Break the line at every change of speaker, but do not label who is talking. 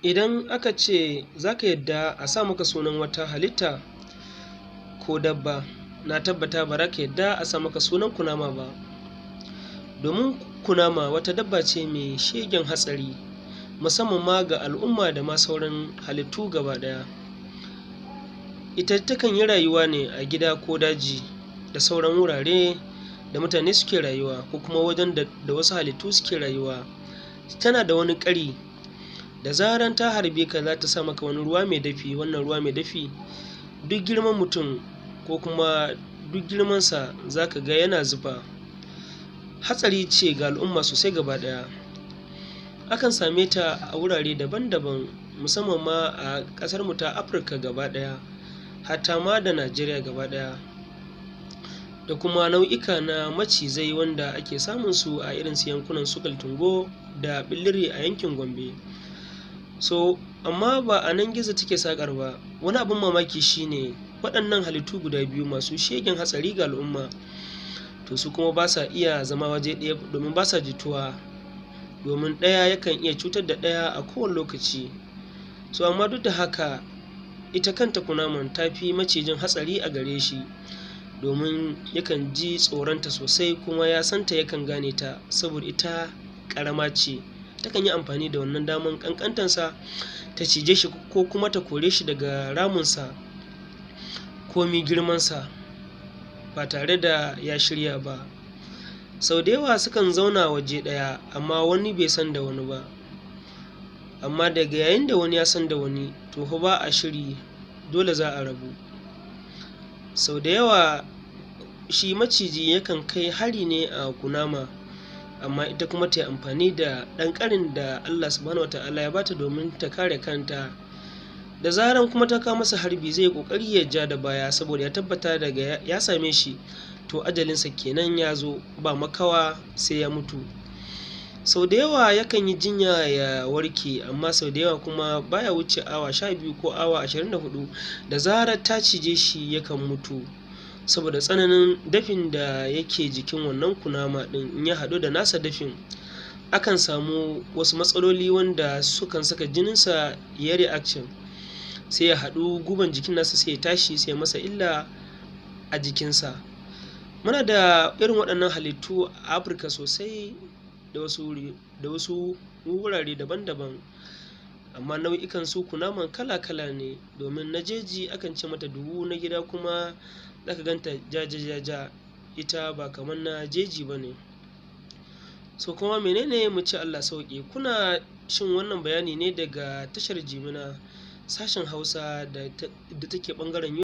Idan aka ce za ka yadda a sa maka sunan wata halitta ko dabba, na tabbata ba za ka yadda a sa maka sunan kunama ba. Domin kunama wata dabba ce mai shegen hatsari, musamman ma ga al'umma da ma sauran halittu gaba ɗaya. Ita takan yi rayuwa ne a gida ko daji da sauran wurare da mutane suke rayuwa, ko kuma wajen da wasu halittu suke rayuwa. Tana da wani ƙari, da zaran ta harbe ka za ta sa maka wani ruwa mai dafi. Wannan ruwa mai dafi duk girman mutum ko kuma duk girmansa za ka ga yana zufa. Hatsari ce ga al'umma sosai gaba ɗaya. Akan same ta a wurare daban-daban, musamman ma a ƙasarmu ta Afirka gaba ɗaya, hatta ma da Najeriya gaba ɗaya, da kuma nau'ika na macizai wanda ake samun su a irin su yankunan su Kaltungo da Billiri a yankin Gombe. Amma ba a nan gizo take sakar ba. Wani abin mamaki shine waɗannan halittu guda biyu masu shegen hatsari ga al'umma, to su kuma ba sa iya zama waje ɗaya domin ba sa jituwa, domin ɗaya yakan iya cutar da ɗaya a kowane lokaci. Amma duk da haka ita kanta kunaman ta fi macijin hatsari a gare shi, domin yakan ji tsoronta sosai kuma ya santa, yakan gane ta saboda ita ƙarama ce. Takan yi amfani da wannan daman ƙanƙantansa ta cije shi ko kuma ta kore shi daga ramunsa komi girmansa ba tare da ya shirya ba. Sau da yawa sukan zauna waje ɗaya amma wani bai san da wani ba, amma daga yayin da wani ya san da wani to fa ba a shiri, dole za a rabu. Sau da yawa shi maciji yakan kai hari ne a kunama, amma ita kuma ta yi amfani da ɗan ƙarin da Allah subhanahu wata'ala ya bata domin ta kare kanta. Da zaran kuma ta kawo masa harbi zai ƙoƙari ya ja da baya, saboda ya tabbata daga ya same shi to ajalinsa kenan ya zo, ba makawa sai ya mutu. Sau da yawa yakan yi jinya ya warke, amma sau da yawa kuma baya wuce awa 12 ko awa 24 da zarar ta cije shi yakan mutu, saboda tsananin dafin da yake jikin wannan kunama ɗin. In ya haɗu da nasa dafin, akan samu wasu matsaloli wanda sukan saka jininsa ya reaction, sai ya haɗu guban jikin nasa sai ya tashi, sai masa illa a jikinsa. Muna da irin waɗannan halittu a Afirka sosai da wasu wurare daban-daban, amma nau'ikan su kunaman kala-kala ne, domin na jeji akan ce mata dubu, na gida kuma zaka ganta ja, ita ba kamar na jeji ba ne. Kuma menene mu ce Allah sauƙi. Kuna shin wannan bayani ne daga tashar Jiminah sashen Hausa da take ɓangaren